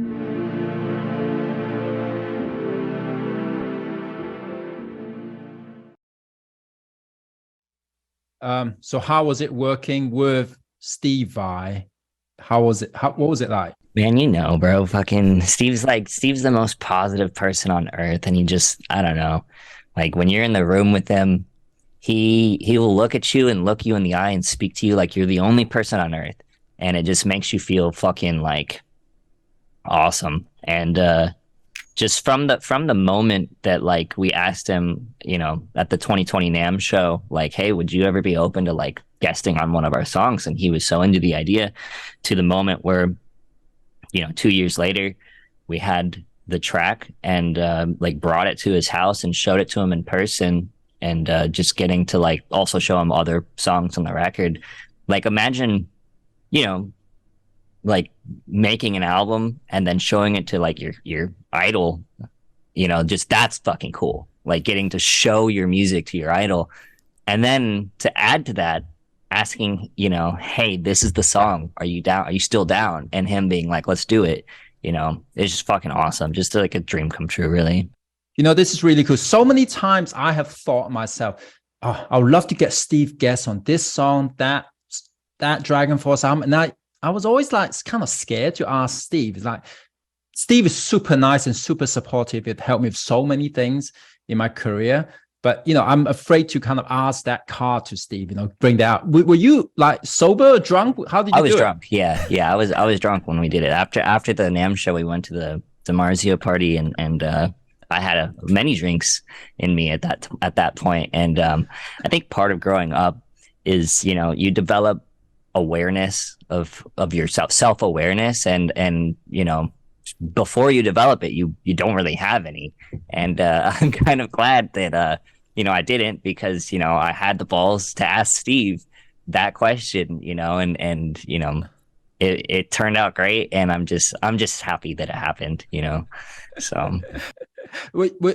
So how was it working with Steve Vai? How was it? What was it like? Man, you know, bro, fucking Steve's the most positive person on earth, and he just, I don't know, like when you're in the room with him, he will look at you and look you in the eye and speak to you like you're the only person on earth, and it just makes you feel fucking like awesome. And just from the moment that like we asked him, at the 2020 NAM show, like, hey, would you ever be open to like guesting on one of our songs? And he was so into the idea, to the moment where 2 years later, we had the track and like brought it to his house and showed it to him in person, and just getting to like also show him other songs on the record. Like imagine, you know, like making an album and then showing it to like your idol, just that's fucking cool. Like getting to show your music to your idol. And then to add to that, asking, hey, this is the song. Are you down? Are you still down? And him being like, let's do it. It's just fucking awesome. Just like a dream come true, really. This is really cool. So many times I have thought myself, oh, I would love to get Steve guest on this song, that dragonforce album. And I was always like kind of scared to ask Steve. It's like Steve is super nice and super supportive. It helped me with so many things in my career. But I'm afraid to kind of ask that card to Steve. Bring that out. Were you like sober or drunk? How did you I was do drunk. Yeah, yeah. I was drunk when we did it. After the NAM show, we went to the DiMarzio party, and I had many drinks in me at that point. And I think part of growing up is you develop awareness of yourself, self-awareness, and before you develop it, you don't really have any. And I'm kind of glad that I didn't, because I had the balls to ask Steve that question, and it turned out great, and I'm just happy that it happened. So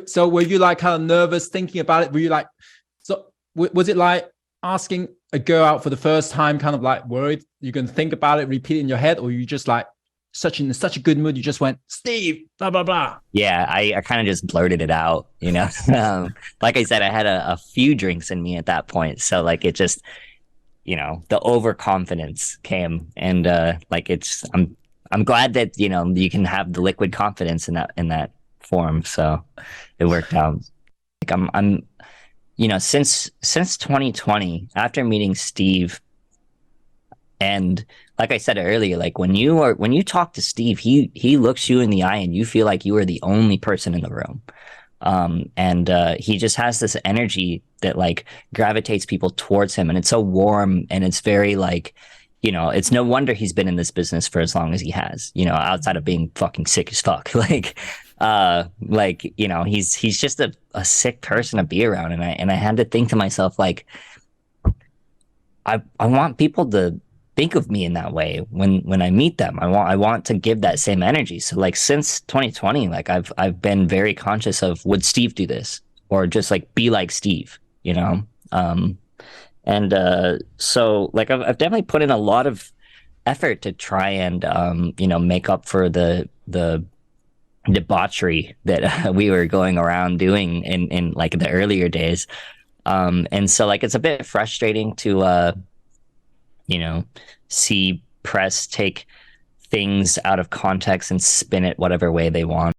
So were you like kind of nervous thinking about it? Were you like, so was it like asking a girl out for the first time, kind of like worried you're going to think about it, repeat it in your head, or you just like in such a good mood, you just went, Steve, blah, blah, blah? yeah, I kind of just blurted it out. Like I said, I had a few drinks in me at that point, so like it just, the overconfidence came, and like I'm glad that you can have the liquid confidence in that form. So it worked out. Like I'm since 2020, after meeting Steve, and like I said earlier, like when you talk to Steve, he looks you in the eye and you feel like you are the only person in the room. And he just has this energy that like gravitates people towards him, and it's so warm, and it's very like, it's no wonder he's been in this business for as long as he has, outside of being fucking sick as fuck. He's just a sick person to be around. And I had to think to myself, like, I want people to think of me in that way when I meet them. I want to give that same energy. So like since 2020, like I've been very conscious of, would Steve do this, or just like be like Steve, and so like I've definitely put in a lot of effort to try and make up for the debauchery that we were going around doing in like the earlier days. And so like it's a bit frustrating to see press take things out of context and spin it whatever way they want.